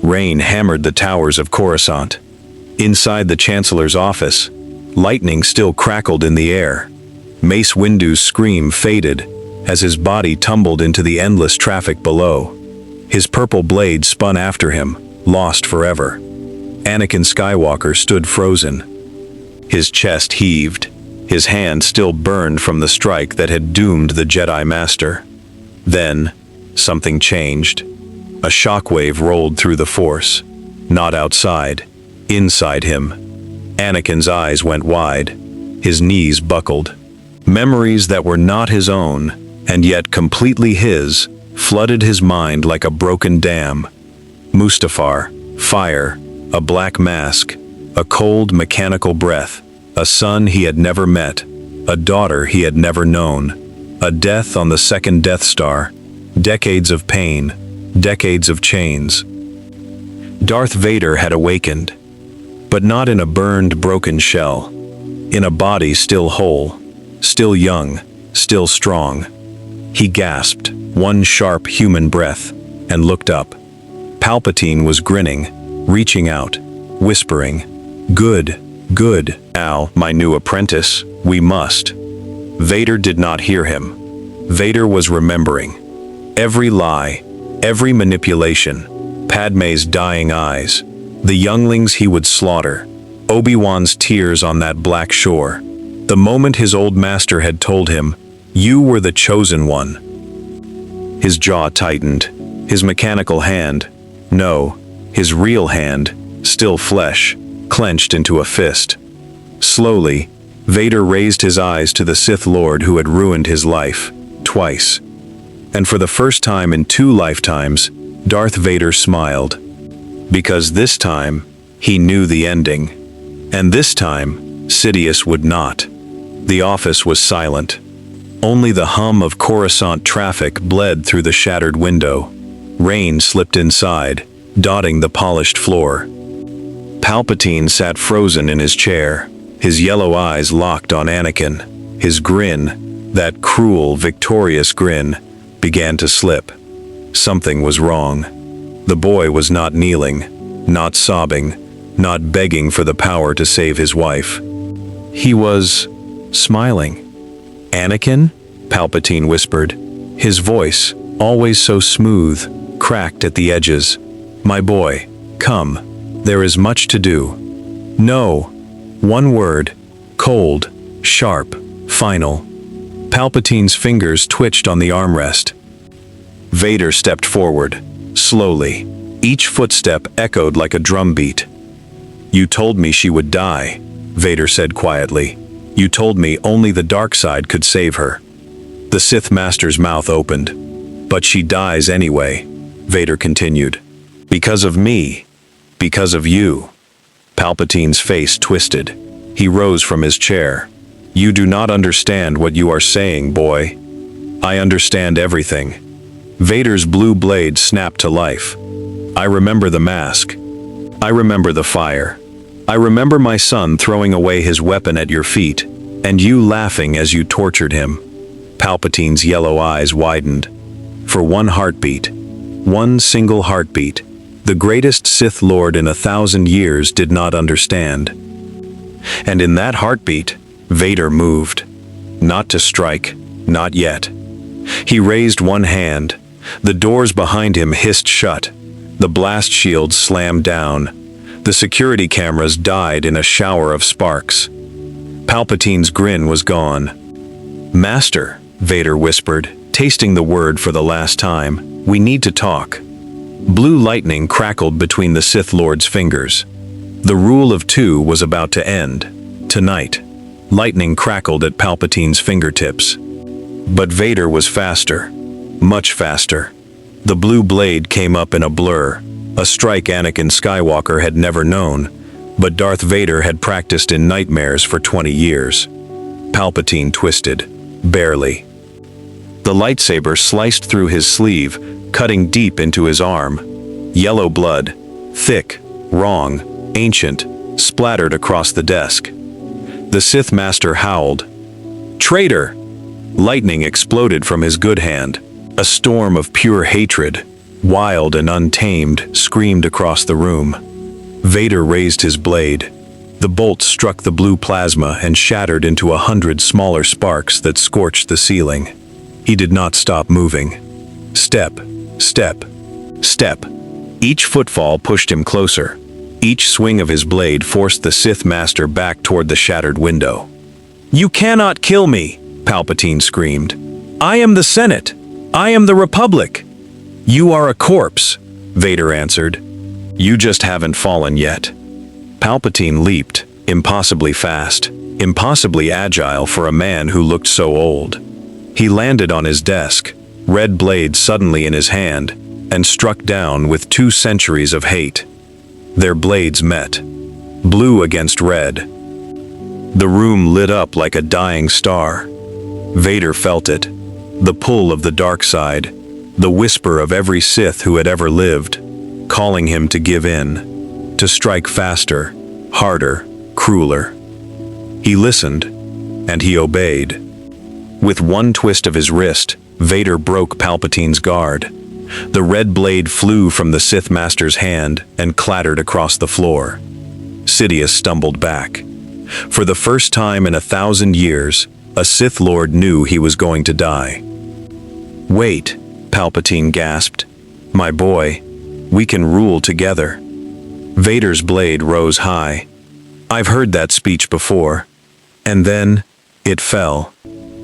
Rain hammered the towers of Coruscant. Inside the Chancellor's office, lightning still crackled in the air. Mace Windu's scream faded as his body tumbled into the endless traffic below. His purple blade spun after him, lost forever. Anakin Skywalker stood frozen. His chest heaved. His hand still burned from the strike that had doomed the Jedi Master. Then, something changed. A shockwave rolled through the Force. Not outside, inside him. Anakin's eyes went wide. His knees buckled. Memories that were not his own, and yet completely his, flooded his mind like a broken dam. Mustafar, fire, a black mask, a cold mechanical breath, a son he had never met, a daughter he had never known, a death on the second Death Star, decades of pain, decades of chains. Darth Vader had awakened, but not in a burned, broken shell, in a body still whole, still young, still strong. He gasped, one sharp human breath, and looked up. Palpatine was grinning, reaching out, whispering, "Good, good, Al, my new apprentice, we must." Vader did not hear him. Vader was remembering. Every lie, every manipulation, Padme's dying eyes, the younglings he would slaughter, Obi-Wan's tears on that black shore, the moment his old master had told him, "You were the chosen one." His jaw tightened, his mechanical hand, no, his real hand, still flesh, clenched into a fist. Slowly, Vader raised his eyes to the Sith Lord who had ruined his life, twice. And for the first time in 2 lifetimes, Darth Vader smiled. Because this time, he knew the ending. And this time, Sidious would not. The office was silent. Only the hum of Coruscant traffic bled through the shattered window. Rain slipped inside, dotting the polished floor. Palpatine sat frozen in his chair, his yellow eyes locked on Anakin. His grin, that cruel, victorious grin, began to slip. Something was wrong. The boy was not kneeling, not sobbing, not begging for the power to save his wife. He was smiling. "Anakin?" Palpatine whispered. His voice, always so smooth, cracked at the edges. "My boy, come. There is much to do." "No." One word, cold, sharp, final. Palpatine's fingers twitched on the armrest. Vader stepped forward, slowly. Each footstep echoed like a drumbeat. "You told me she would die," Vader said quietly. "You told me only the dark side could save her." The Sith Master's mouth opened. "But she dies anyway," Vader continued. "Because of me. Because of you." Palpatine's face twisted. He rose from his chair. "You do not understand what you are saying, boy." "I understand everything." Vader's blue blade snapped to life. "I remember the mask. I remember the fire. I remember my son throwing away his weapon at your feet, and you laughing as you tortured him." Palpatine's yellow eyes widened. For one heartbeat, one single heartbeat, the greatest Sith Lord in 1,000 years did not understand. And in that heartbeat, Vader moved. Not to strike, not yet. He raised one hand. The doors behind him hissed shut. The blast shields slammed down. The security cameras died in a shower of sparks. Palpatine's grin was gone. "Master," Vader whispered, tasting the word for the last time, "we need to talk." Blue lightning crackled between the Sith Lord's fingers. The rule of 2 was about to end. Tonight, lightning crackled at Palpatine's fingertips. But Vader was faster. Much faster. The blue blade came up in a blur, a strike Anakin Skywalker had never known, but Darth Vader had practiced in nightmares for 20 years. Palpatine twisted, barely. The lightsaber sliced through his sleeve, cutting deep into his arm. Yellow blood, thick, wrong, ancient, splattered across the desk. The Sith Master howled. "Traitor!" Lightning exploded from his good hand. A storm of pure hatred. wild and untamed, screamed across the room. Vader raised his blade. The bolt struck the blue plasma and shattered into 100 smaller sparks that scorched the ceiling. He did not stop moving. Step, step, step. Each footfall pushed him closer. Each swing of his blade forced the Sith Master back toward the shattered window. "You cannot kill me," Palpatine screamed. "I am the Senate. I am the Republic." "You are a corpse," Vader answered. "You just haven't fallen yet." Palpatine leaped, impossibly fast, impossibly agile for a man who looked so old. He landed on his desk, red blade suddenly in his hand, and struck down with 2 centuries of hate. Their blades met, blue against red. The room lit up like a dying star. Vader felt it, the pull of the dark side, the whisper of every Sith who had ever lived, calling him to give in, to strike faster, harder, crueler. He listened, and he obeyed. With one twist of his wrist, Vader broke Palpatine's guard. The red blade flew from the Sith Master's hand and clattered across the floor. Sidious stumbled back. For the first time in 1,000 years, a Sith Lord knew he was going to die. "Wait," Palpatine gasped. "My boy, we can rule together." Vader's blade rose high. "I've heard that speech before." And then, it fell.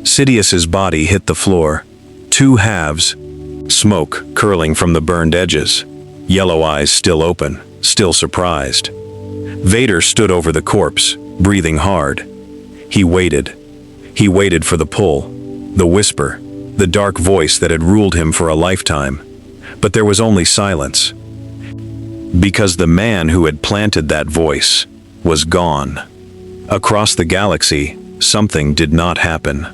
Sidious's body hit the floor. 2 halves. Smoke curling from the burned edges. Yellow eyes still open, still surprised. Vader stood over the corpse, breathing hard. He waited. He waited for the pull, the whisper, the dark voice that had ruled him for a lifetime. But there was only silence. Because the man who had planted that voice was gone. Across the galaxy, something did not happen.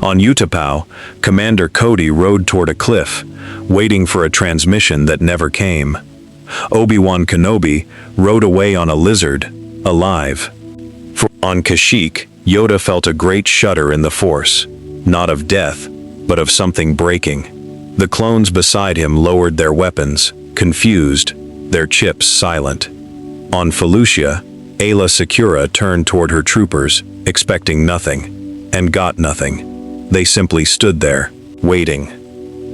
On Utapau, Commander Cody rode toward a cliff, waiting for a transmission that never came. Obi-Wan Kenobi rode away on a lizard, alive. On Kashyyyk, Yoda felt a great shudder in the Force, not of death, but of something breaking. The clones beside him lowered their weapons, confused, their chips silent. On Felucia, Aayla Secura turned toward her troopers, expecting nothing, and got nothing. They simply stood there, waiting.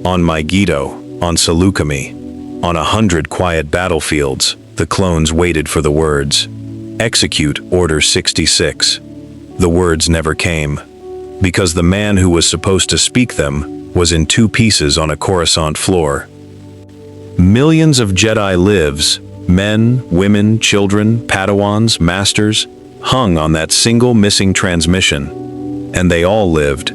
On Megiddo, on Saleucami, on 100 quiet battlefields, the clones waited for the words, "Execute Order 66." The words never came, because the man who was supposed to speak them was in 2 pieces on a Coruscant floor. Millions of Jedi lives, men, women, children, Padawans, masters, hung on that single missing transmission. And they all lived.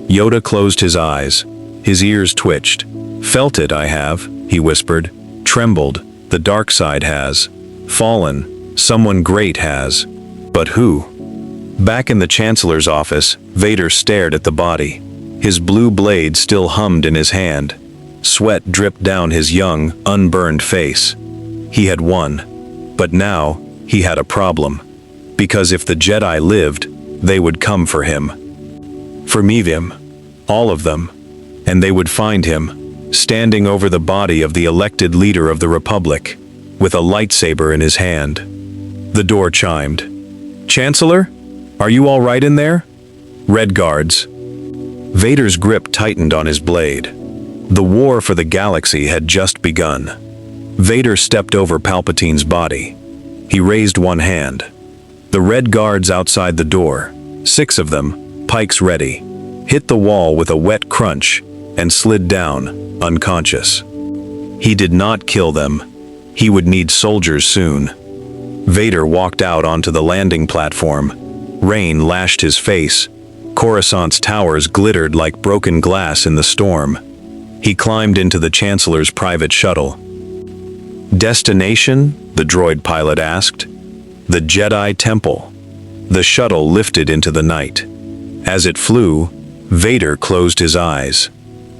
Yoda closed his eyes. His ears twitched. "Felt it, I have," he whispered. "Trembled. The dark side has. Fallen. Someone great has. But who?" Back in the Chancellor's office, Vader stared at the body. His blue blade still hummed in his hand. Sweat dripped down his young, unburned face. He had won. But now, he had a problem. Because if the Jedi lived, they would come for him. For Mevim, all of them. And they would find him, standing over the body of the elected leader of the Republic, with a lightsaber in his hand. The door chimed. "Chancellor? Are you all right in there?" "Red Guards." Vader's grip tightened on his blade. The war for the galaxy had just begun. Vader stepped over Palpatine's body. He raised one hand. The Red Guards outside the door, 6 of them, pikes ready, hit the wall with a wet crunch and slid down, unconscious. He did not kill them. He would need soldiers soon. Vader walked out onto the landing platform. Rain lashed his face. Coruscant's towers glittered like broken glass in the storm. He climbed into the Chancellor's private shuttle. "Destination?" the droid pilot asked. "The Jedi Temple." The shuttle lifted into the night. As it flew, Vader closed his eyes.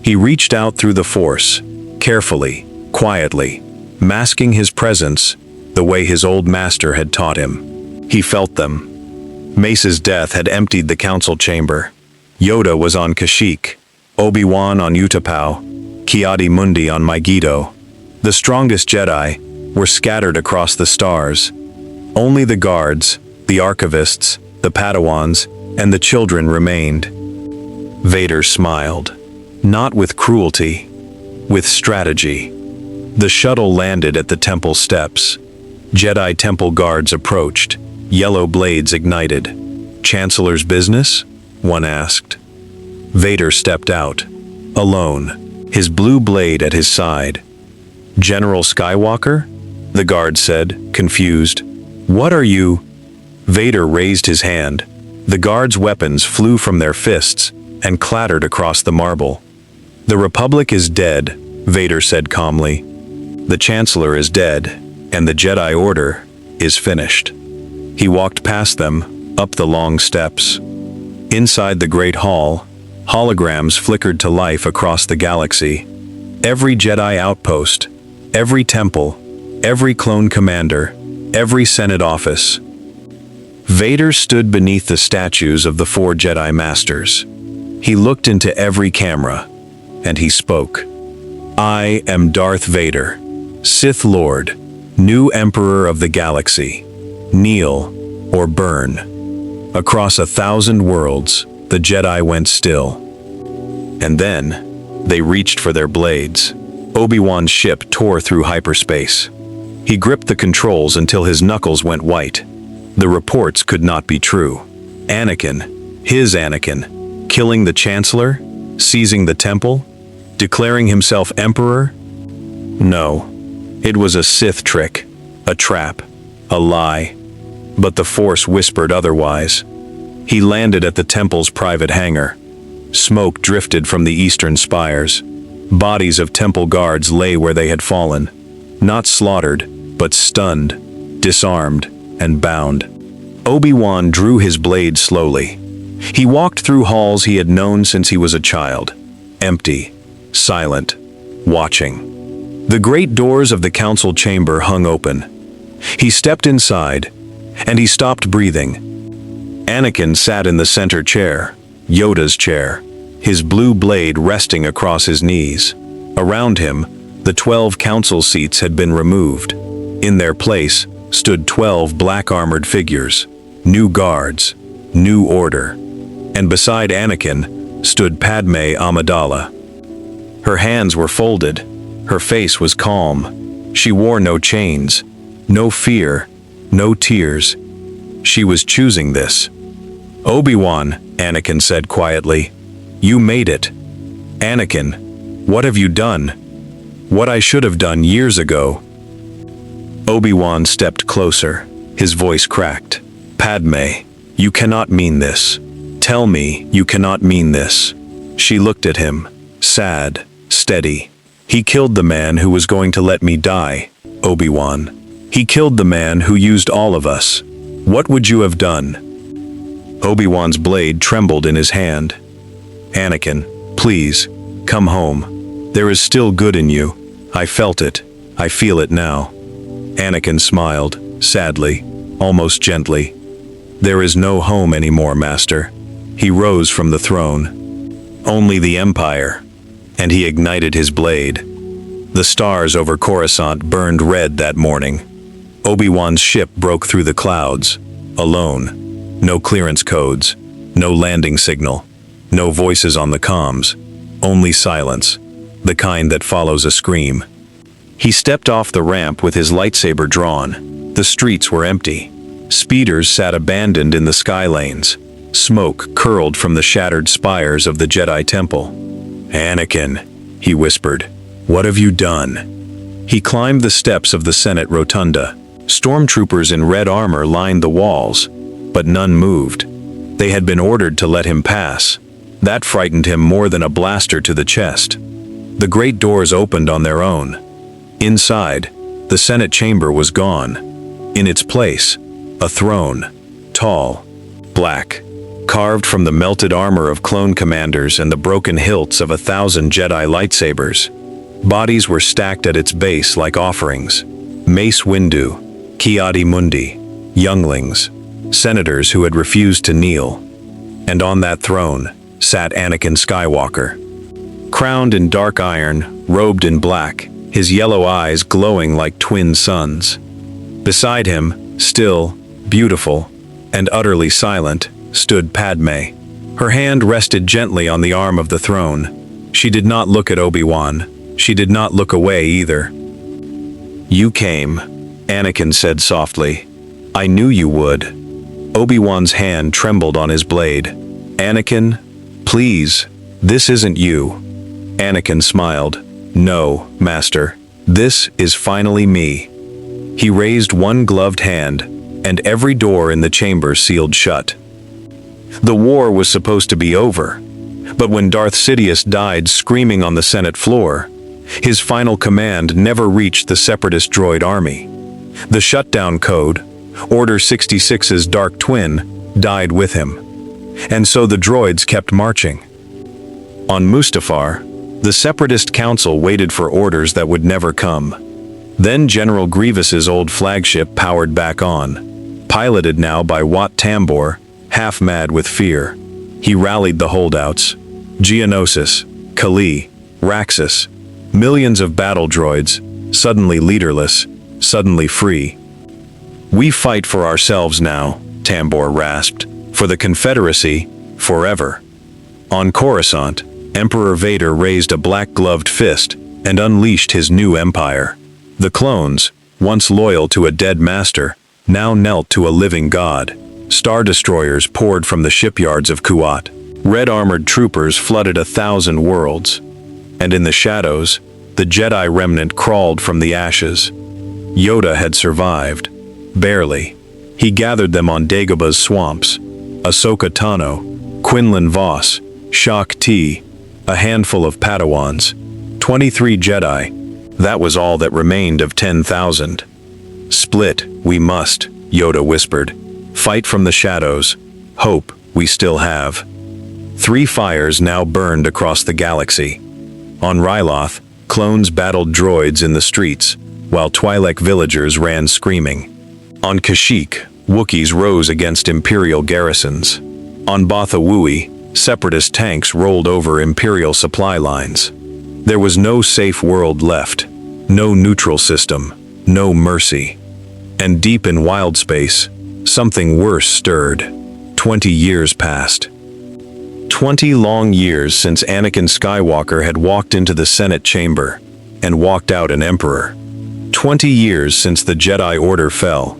He reached out through the Force, carefully, quietly, masking his presence the way his old master had taught him. He felt them. Mace's death had emptied the council chamber. Yoda was on Kashyyyk, Obi-Wan on Utapau, Kiadi Mundi on Megiddo. The strongest Jedi were scattered across the stars. Only the guards, the archivists, the Padawans, and the children remained. Vader smiled. Not with cruelty, with strategy. The shuttle landed at the temple steps. Jedi temple guards approached. Yellow blades ignited. "Chancellor's business?" one asked. Vader stepped out, alone, his blue blade at his side. "General Skywalker?" the guard said, confused. "What are you?" Vader raised his hand. The guards' weapons flew from their fists and clattered across the marble. "The Republic is dead," Vader said calmly. "The Chancellor is dead, and the Jedi Order is finished." He walked past them, up the long steps. Inside the Great Hall, holograms flickered to life across the galaxy. Every Jedi outpost, every temple, every clone commander, every Senate office. Vader stood beneath the statues of the 4 Jedi Masters. He looked into every camera, and he spoke. "I am Darth Vader, Sith Lord, new Emperor of the galaxy. Kneel or burn." Across 1,000 worlds, the Jedi went still. And then, they reached for their blades. Obi-Wan's ship tore through hyperspace. He gripped the controls until his knuckles went white. The reports could not be true. Anakin, his Anakin, killing the Chancellor, seizing the temple, declaring himself Emperor? No, it was a Sith trick, a trap, a lie. But the Force whispered otherwise. He landed at the temple's private hangar. Smoke drifted from the eastern spires. Bodies of temple guards lay where they had fallen. Not slaughtered, but stunned, disarmed, and bound. Obi-Wan drew his blade slowly. He walked through halls he had known since he was a child. Empty, silent, watching. The great doors of the council chamber hung open. He stepped inside, and he stopped breathing. Anakin sat in the center chair, Yoda's chair, his blue blade resting across his knees. Around him, the 12 council seats had been removed. In their place stood 12 black-armored figures, new guards, new order. And beside Anakin stood Padme Amidala. Her hands were folded, her face was calm. She wore no chains, no fear, no tears. She was choosing this. "Obi-Wan," Anakin said quietly, "you made it." "Anakin, what have you done?" "What I should have done years ago." Obi-Wan stepped closer, his voice cracked. "Padme, you cannot mean this. Tell me you cannot mean this." She looked at him, sad, steady. "He killed the man who was going to let me die, Obi-Wan. He killed the man who used all of us. What would you have done?" Obi-Wan's blade trembled in his hand. "Anakin, please, come home. There is still good in you. I felt it. I feel it now." Anakin smiled, sadly, almost gently. "There is no home anymore, Master." He rose from the throne. "Only the Empire." And he ignited his blade. The stars over Coruscant burned red that morning. Obi-Wan's ship broke through the clouds, alone. No clearance codes, no landing signal, no voices on the comms, only silence, the kind that follows a scream. He stepped off the ramp with his lightsaber drawn. The streets were empty. Speeders sat abandoned in the sky lanes. Smoke curled from the shattered spires of the Jedi Temple. "Anakin," he whispered, "what have you done?" He climbed the steps of the Senate rotunda. Stormtroopers in red armor lined the walls, but none moved. They had been ordered to let him pass. That frightened him more than a blaster to the chest. The great doors opened on their own. Inside, the Senate chamber was gone. In its place, a throne, tall, black, carved from the melted armor of clone commanders and the broken hilts of 1,000 Jedi lightsabers. Bodies were stacked at its base like offerings. Mace Windu, Kiadi Mundi, younglings, senators who had refused to kneel. And on that throne sat Anakin Skywalker. Crowned in dark iron, robed in black, his yellow eyes glowing like twin suns. Beside him, still, beautiful, and utterly silent, stood Padme. Her hand rested gently on the arm of the throne. She did not look at Obi-Wan. She did not look away either. "You came," Anakin said softly. "I knew you would." Obi-Wan's hand trembled on his blade. "Anakin, please, this isn't you." Anakin smiled. "No, Master, this is finally me." He raised one gloved hand, and every door in the chamber sealed shut. The war was supposed to be over, but when Darth Sidious died screaming on the Senate floor, his final command never reached the Separatist droid army. The shutdown code, Order 66's dark twin, died with him. And so the droids kept marching. On Mustafar, the Separatist Council waited for orders that would never come. Then General Grievous's old flagship powered back on, piloted now by Wat Tambor, half mad with fear. He rallied the holdouts, Geonosis, Kali, Raxus, millions of battle droids, suddenly leaderless, suddenly free. "We fight for ourselves now," Tambor rasped, "for the Confederacy, forever." On Coruscant, Emperor Vader raised a black-gloved fist and unleashed his new empire. The clones, once loyal to a dead master, now knelt to a living god. Star destroyers poured from the shipyards of Kuat. Red-armored troopers flooded 1,000 worlds. And in the shadows, the Jedi remnant crawled from the ashes. Yoda had survived. Barely. He gathered them on Dagobah's swamps. Ahsoka Tano, Quinlan Vos, Shak Ti, a handful of Padawans. 23 Jedi. That was all that remained of 10,000. "Split, we must," Yoda whispered. "Fight from the shadows. Hope we still have." 3 fires now burned across the galaxy. On Ryloth, clones battled droids in the streets, while Twi'lek villagers ran screaming. On Kashyyyk, Wookiees rose against Imperial garrisons. On Botha Wooey, Separatist tanks rolled over Imperial supply lines. There was no safe world left, no neutral system, no mercy. And deep in wild space, something worse stirred. 20 years passed. 20 long years since Anakin Skywalker had walked into the Senate chamber and walked out an emperor. 20 years since the Jedi Order fell.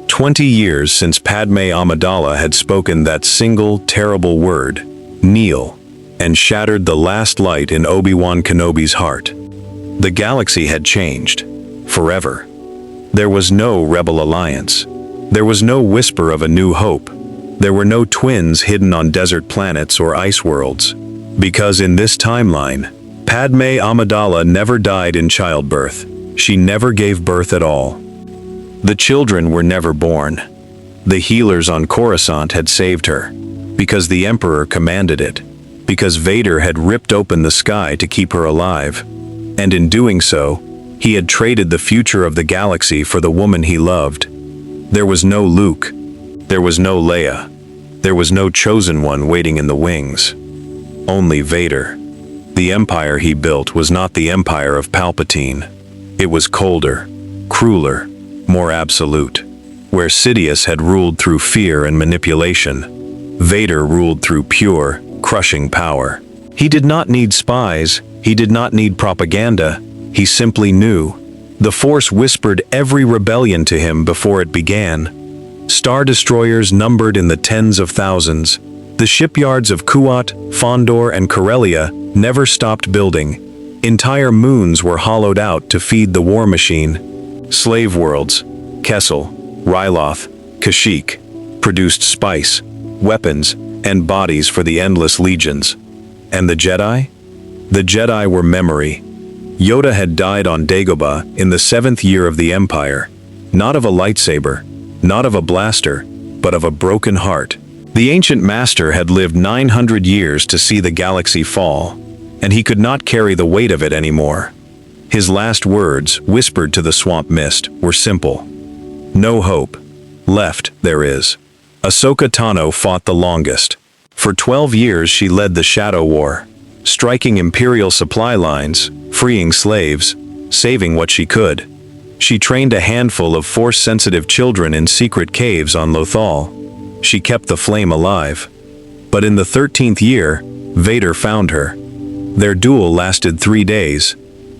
20 years since Padme Amidala had spoken that single terrible word, kneel, and shattered the last light in Obi-Wan Kenobi's heart. The galaxy had changed. Forever. There was no rebel alliance. There was no whisper of a new hope. There were no twins hidden on desert planets or ice worlds. Because in this timeline, Padme Amidala never died in childbirth. She never gave birth at all. The children were never born. The healers on Coruscant had saved her, because the Emperor commanded it, because Vader had ripped open the sky to keep her alive. And in doing so, he had traded the future of the galaxy for the woman he loved. There was no Luke. There was no Leia. There was no chosen one waiting in the wings. Only Vader. The empire he built was not the empire of Palpatine. It was colder, crueler, more absolute. Where Sidious had ruled through fear and manipulation, Vader ruled through pure, crushing power. He did not need spies. He did not need propaganda. He simply knew. The Force whispered every rebellion to him before it began. Star destroyers numbered in the tens of thousands. The shipyards of Kuat, Fondor, and Corellia never stopped building. Entire moons were hollowed out to feed the war machine. Slave worlds, Kessel, Ryloth, Kashyyyk, produced spice, weapons, and bodies for the endless legions. And the Jedi? The Jedi were memory. Yoda had died on Dagobah in the 7th year of the Empire, not of a lightsaber, not of a blaster, but of a broken heart. The ancient master had lived 900 years to see the galaxy fall, and he could not carry the weight of it anymore. His last words, whispered to the swamp mist, were simple. No hope. Left, there is. Ahsoka Tano fought the longest. For 12 years she led the Shadow War. striking Imperial supply lines, freeing slaves, saving what she could. She trained a handful of Force-sensitive children in secret caves on Lothal. She kept the flame alive. But in the 13th year, Vader found her. Their duel lasted 3 days.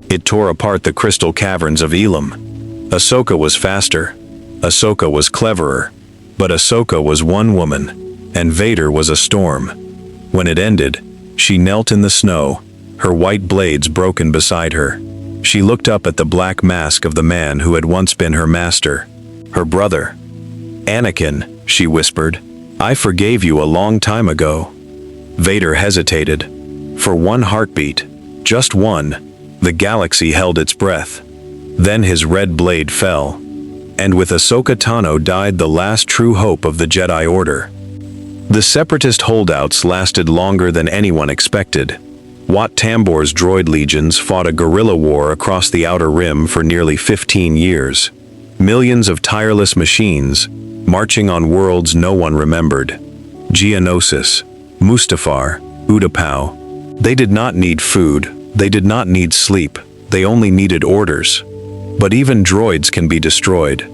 It tore apart the crystal caverns of Elam. Ahsoka was faster. Ahsoka was cleverer. But Ahsoka was one woman, and Vader was a storm. When it ended, she knelt in the snow, her white blades broken beside her. She looked up at the black mask of the man who had once been her master, her brother. "Anakin," she whispered, "I forgave you a long time ago." Vader hesitated. For one heartbeat, just one, the galaxy held its breath. Then his red blade fell. And with Ahsoka Tano died the last true hope of the Jedi Order. The Separatist holdouts lasted longer than anyone expected. Wat Tambor's droid legions fought a guerrilla war across the Outer Rim for nearly 15 years. Millions of tireless machines, marching on worlds no one remembered. Geonosis, Mustafar, Utapau. They did not need food, they did not need sleep, they only needed orders. But even droids can be destroyed.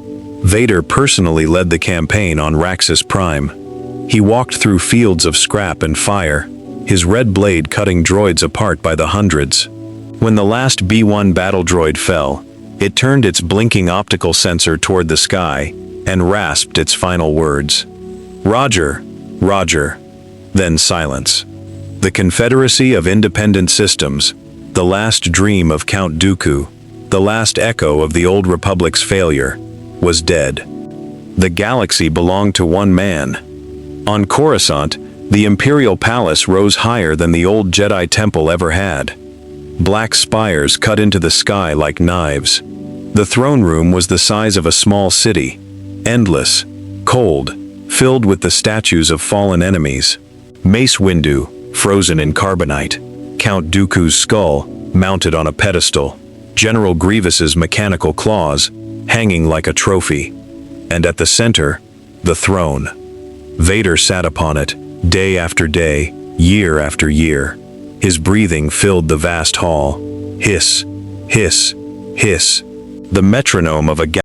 Vader personally led the campaign on Raxus Prime. He walked through fields of scrap and fire, his red blade cutting droids apart by the hundreds. When the last B-1 battle droid fell, it turned its blinking optical sensor toward the sky and rasped its final words. "Roger, Roger." Then silence. The Confederacy of Independent Systems, the last dream of Count Dooku, the last echo of the Old Republic's failure, was dead. The galaxy belonged to one man. On Coruscant, the Imperial Palace rose higher than the old Jedi Temple ever had. Black spires cut into the sky like knives. The throne room was the size of a small city, endless, cold, filled with the statues of fallen enemies. Mace Windu, frozen in carbonite. Count Dooku's skull, mounted on a pedestal. General Grievous's mechanical claws, hanging like a trophy. And at the center, the throne. Vader sat upon it, day after day, year after year. His breathing filled the vast hall. Hiss, hiss, hiss. The metronome of a